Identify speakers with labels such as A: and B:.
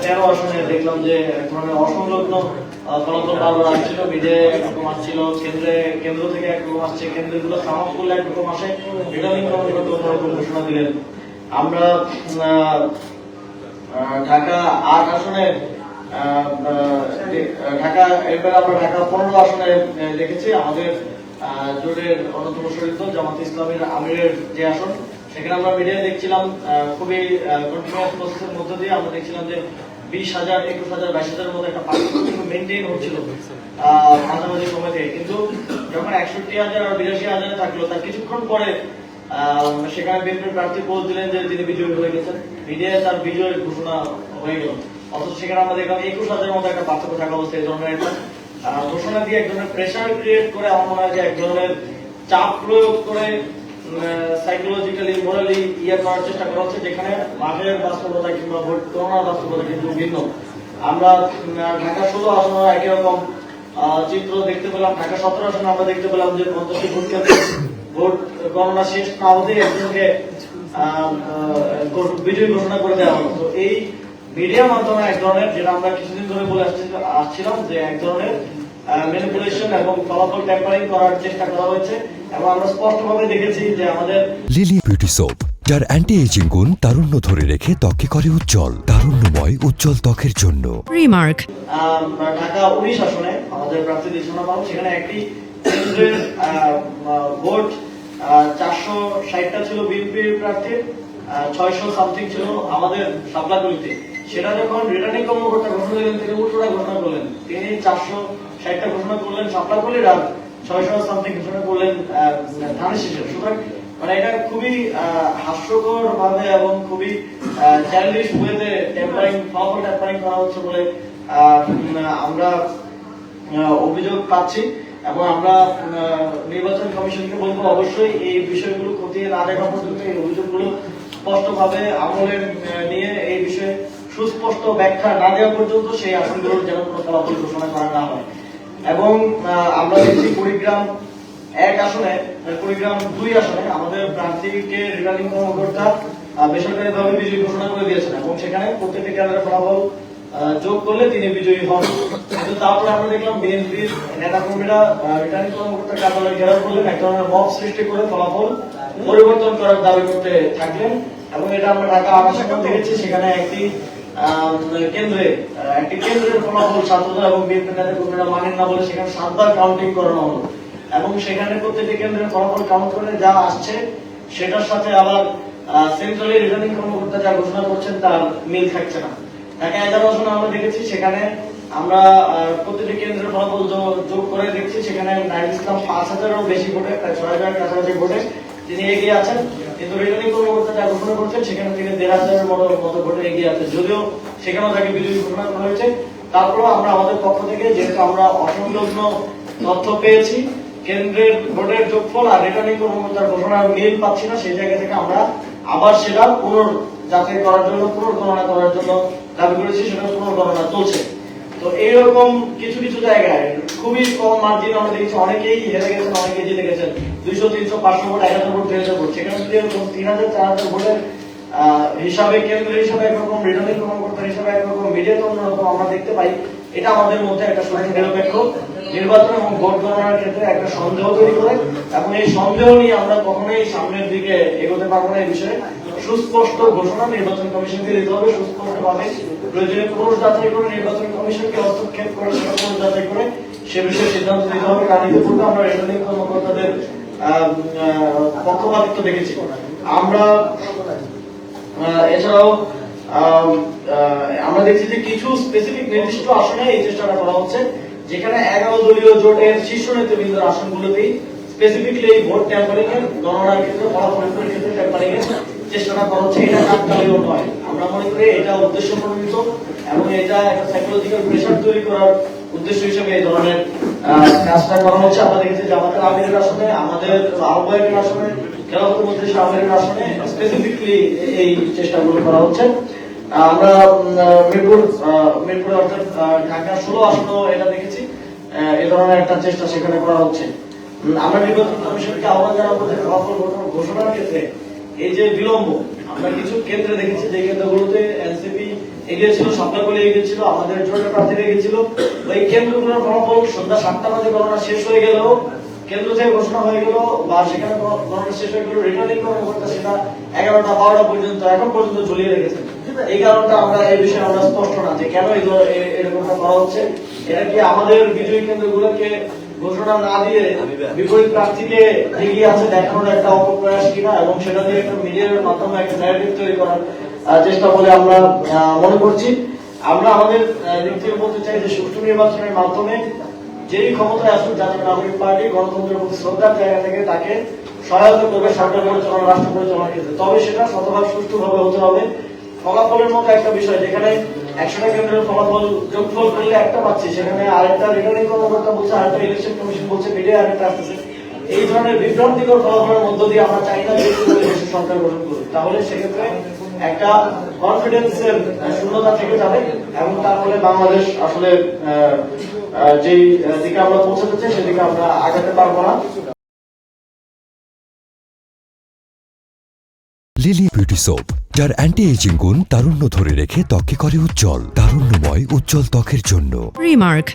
A: 13 আসনে দেখলাম যে এক ধরনের অসংলগ্ন ফলাফল বারবার আসছিল, মিডিয়ায় একরকম আসছিল, কেন্দ্র থেকে একরকম আসছে, কেন্দ্রগুলো সামাপ করলে একরকম আসে, রিটার্নিং কর্মকর্তা অন্যরকম ঘোষণা দিলেন। আমরা ঢাকা 8 আসনে ঢাকা এবার আমরা ঢাকা 15 আসনে দেখেছি আমাদের জোটের অন্যতম শরীর দল জামাত ইসলামের আমিরের যে আসন, সেখানে আমরা মিডিয়া দেখছিলাম খুবই কন্টিনিউয়াস প্রসেসের মধ্য দিয়ে আমরা দেখছিলাম যে 20,000, 21,000, 22,000 মতো একটা পার্থক্য মেনটেন হচ্ছিল মাঝামাঝি সময় থেকে। কিন্তু যখন 61,000 আর 82,000 থাকলো, তার কিছুক্ষণ পরে সেখানে বিএনপির প্রার্থী পোস্ট দিলেন যে তিনি বিজয়ী হয়ে গেছেন, মিডিয়ায় তার বিজয়ের ঘোষণা হয়ে গেল। অথচ সেখানে আমরা দেখলাম 21,000 মতো একটা পার্থক্য থাকা অবস্থায় এই ধরনের একটা ঘোষণা দিয়ে এক ধরনের প্রেশার ক্রিয়েট করে, আমার মনে হয় যে এক ধরনের চাপ প্রয়োগ করে সাইকোলজিক্যালি মোরালি করার চেষ্টা করা হচ্ছে, যেখানে মাঠের বাস্তবতা কিংবা ভোট গণনার বাস্তবতা কিন্তু ভিন্ন। আমরা ঢাকা 16 আসনে একই রকম চিত্র দেখতে পেলাম। ঢাকা 17 আসনে আমরা দেখতে পেলাম যে 50টি ভোট কেন্দ্রে ভোট গণনা শেষ না হতেই একজনকে বিজয়ী ঘোষণা করে দেওয়া হলো। তো এই মিডিয়ার মাধ্যমে এক ধরনের, যেটা আমরা কিছুদিন ধরে বলে আসছিলাম, যে এক ধরনের ম্যানিপুলেশন এবং ফলাফল ট্যাম্পারিং করার চেষ্টা করা হয়েছে। এবং আমরা স্পষ্টভাবে দেখেছি যে আমাদের
B: লিলি বিউটি সোপ, যার অ্যান্টি এজিং গুণ তারুণ্য ধরে রেখে ত্বককে করে উজ্জ্বল, তারুণ্যময় উজ্জ্বল ত্বকের জন্য।
C: রিমার্ক
A: ঢাকা 19 আসনে আমাদের প্রার্থী ঘোষণা পাবো, সেখানে একটি কেন্দ্রের ভোট 460টা ছিল বিএনপির প্রার্থীর, 600 সামথিং ছিল আমাদের সাবলাগুলিতে। সেটা যখন রিটার্নিং কর্মকর্তা ঘোষণা দিলেন, তিনি উল্টোটা ঘোষণা করলেন, তিনি 460টা ঘোষণা করলেন সাবলাগুলির, আর 600 সামথিং ঘোষণা করলেন ধানের শীষের। সুতরাং মানে এটা খুবই হাস্যকর ভাবে এবং খুবই চাইল্ডিশ ওয়েতে ফলাফল ট্যাম্পারিং করা হচ্ছে বলে আমরা অভিযোগ পাচ্ছি। এবং আমরা নির্বাচন কমিশনকে বলবো অবশ্যই এই বিষয়গুলো খতিয়ে না দেখা পর্যন্ত, এই অভিযোগগুলো স্পষ্টভাবে আমলে নিয়ে এই বিষয়ে সুস্পষ্ট ব্যাখ্যা না দেওয়া পর্যন্ত সেই আসনগুলোর যেন কোনো ফলাফল ঘোষণা করা না হয়। এবং আমরা দেখছি কুড়িগ্রাম 1 আসনে, কুড়িগ্রাম 2 আসনে আমাদের প্রার্থীকে রিটার্নিং কর্মকর্তা বেসরকারিভাবে বিজয়ী ঘোষণা করে দিয়েছেন, এবং সেখানে প্রত্যেকটি কেন্দ্রের ফলাফল যোগ করলে তিনি বিজয়ী হন। কিন্তু তারপরে আমরা দেখলাম বিএনপির নেতাকর্মীরা রিটার্নিং কর্মকর্তার কার্যালয় ঘেরাও করলেন, এক ধরনের মব সৃষ্টি করে ফলাফল পরিবর্তন করার দাবি করতে থাকলেন। এবং এটা আমরা ঢাকা 8 আসনে দেখেছি, সেখানে একটি কেন্দ্রের ফলাফল ছাত্ররা এবং বিএনপি নেতাকর্মীরা মানেন না বলে সেখানে 7 বার কাউন্টিং করানো হলো। এবং সেখানে প্রত্যেকটি কেন্দ্রের ফলাফল কাউন্ট করে যা আসছে সেটার সাথে আবার সেন্ট্রালি রিটার্নিং কর্মকর্তা যা ঘোষণা করছেন তার মিল থাকছে না। ঢাকা 11 আসনে আমরা দেখেছি, সেখানে আমরা প্রতিটি কেন্দ্রের ফলাফল যোগ করে দেখছি, সেখানে নাইম ইসলাম 5,000-এরও বেশি ভোটে, প্রায় 6,000-এর কাছাকাছি ভোটে তিনি এগিয়ে আছেন। কিন্তু রিটার্নিং কর্মকর্তা যা ঘোষণা করছেন সেখানে থেকে 1,500-এর মতো ভোটে এগিয়ে আছে, যদিও সেখানেও তাকে বিজয়ী ঘোষণা করা হয়েছে। তারপরেও আমরা আমাদের পক্ষ থেকে, যেহেতু আমরা অসংলগ্ন তথ্য পেয়েছি, কেন্দ্রের ভোটের যোগফল আর রিটার্নিং কর্মকর্তার ঘোষণার মিল পাচ্ছি না, সেই জায়গা থেকে আমরা আবার সেটা যাচাই করার জন্য, পুনর্গণনা করার জন্য দাবি করেছি। সেটা পুনর্গণনা চলছে। তো এইরকম কিছু কিছু জায়গায় খুবই কম মার্জিন আমরা দেখছি, অনেকেই হেরে গেছেন, অনেকেই জিতে গেছেন, 200, 300, 500 ভোট, 1000 ভোট, 2000 ভোট। সেখানে যদি 3,000, 4,000 ভোটের হিসাবে কেন্দ্রের হিসাবে একরকম, রিটার্নিং কর্মকর্তার হিসাবে একরকম, মিডিয়াতে অন্যরকম আমরা দেখতে পাই, এটা আমাদের মধ্যে একটা সুষ্ঠু নিরপেক্ষ নির্বাচন এবং ভোট গণনার ক্ষেত্রে একটা সন্দেহ তৈরি করে। এবং এই সন্দেহ নিয়ে আমরা কখনোই সামনের দিকে এগোতে পারবো না। এই বিষয়ে সুস্পষ্ট ঘোষণা নির্বাচন কমিশনকে দিতে হবে, সুস্পষ্টভাবে প্রয়োজনীয় পুনঃ যাচাই করে নির্বাচন কমিশনকে হস্তক্ষেপ করে সেটা পুনঃ যাচাই করে সে বিষয়ে সিদ্ধান্ত নিতে হবে। কারণ ইতিপূর্বে আমরা রিটার্নিং কর্মকর্তাদের পক্ষপাতিত্ব দেখেছি। আমরা এছাড়াও আমরা দেখছি যে কিছু স্পেসিফিক নির্দিষ্ট আসনে এই চেষ্টাটা করা হচ্ছে, যেখানে 11 দলীয় জোটের শীর্ষ নেতৃবৃন্দের আসনগুলোতেই স্পেসিফিকলি এই ভোট ট্যাম্পারিং এর গণনার ক্ষেত্রে, ফলাফলের ক্ষেত্রে ট্যাম্পারিং এর চেষ্টাটা করা হচ্ছে। এটা কাকতালীয় নয়, আমরা মনে করি এটা উদ্দেশ্য প্রণোদিত এবং এটা একটা সাইকোলজিক্যাল প্রেশার তৈরি করার উদ্দেশ্য হিসেবে এই ধরনের কাজটা করা হচ্ছে। আমরা দেখছি যে আমাদের আমিরের আসনে, আমাদের আহ্বায়কের আসনে, খেলাফত মজলিসের আমিরের আসনে স্পেসিফিকলি এই চেষ্টাগুলো করা হচ্ছে। আমরা মিরপুর অর্থাৎ ঢাকা 16 আসনেও এটা দেখেছি, এই ধরনের একটা চেষ্টা সেখানে করা হচ্ছে। আমরা নির্বাচন কমিশনকে আহ্বান জানাবো যে ফলাফল ঘোষণার ক্ষেত্রে এই যে বিলম্ব, আমরা কিছু কেন্দ্রে দেখেছি যে কেন্দ্রগুলোতে এনসিপি এগিয়েছিল, সাপ্লাইগুলো এগিয়েছিল, আমাদের জন্য প্রার্থীরা এগিয়েছিল। ওই কেন্দ্রগুলোর ফলাফল সন্ধ্যা 7টা বাজে গণনা শেষ হয়ে গেল, কেন্দ্র থেকে ঘোষণা হয়ে গেল বা সেখানে গণনা শেষ হয়ে গেল, রিটার্নিং কর্মকর্তা সেটা 11টা 12টা পর্যন্ত এখন পর্যন্ত ঝুলিয়ে রেখেছেন। এই কারণটা আমরা এই বিষয়ে আমরা স্পষ্ট না যে কেন এরকমটা করা হচ্ছে। এটা কি আমাদের বিজয়ী কেন্দ্রগুলোকে ঘোষণা না দিয়ে বিপরীত প্রার্থীকে এগিয়ে আছে দেখানোর একটা অপপ্রয়াস কিনা, এবং সেটা দিয়ে একটা মিডিয়ার মাধ্যমে একটা ন্যারেটিভ তৈরি করার চেষ্টা বলে আমরা মনে করছি। আমরা আমাদের দিক থেকে বলতে চাই যে সুষ্ঠু নির্বাচনের মাধ্যমে যেই ক্ষমতায় আসুক জাতীয় নাগরিক পার্টি গণতন্ত্রের প্রতি শ্রদ্ধার জায়গা থেকে তাকে সহায়তা করবে সরকার পরিচালনা, রাষ্ট্র পরিচালনার ক্ষেত্রে। তবে সেটা শতভাগ সুষ্ঠুভাবে হতে হবে। ফলাফলের মতো একটা বিষয়, যেখানে 100টা কেন্দ্রের ফলাফল যোগফল করলে একটা পাচ্ছি, সেখানে আরেকটা রিটার্নিং কর্মকর্তা বলছে, আরেকটা ইলেকশন কমিশন বলছে, মিডিয়া আরেকটা আসতেছে। এই ধরনের বিভ্রান্তিকর ফলাফলের মধ্য দিয়ে আমরা চাই না যে দেশের সরকার গঠন করুক। তাহলে সেক্ষেত্রে একটা কনফিডেন্সের শূন্যতা থেকে যাবে, এবং তার ফলে বাংলাদেশ আসলে যেই দিকে আমরা পৌঁছাতে চাই সেদিকে আমরা আগাতে পারবো না।
B: লিলি বিউটি সোপ, যার অ্যান্টি এজিং গুণ তারুণ্য ধরে রেখে ত্বকে করে উজ্জ্বল। তারুণ্যময় উজ্জ্বল ত্বকের জন্য
C: রিমার্ক,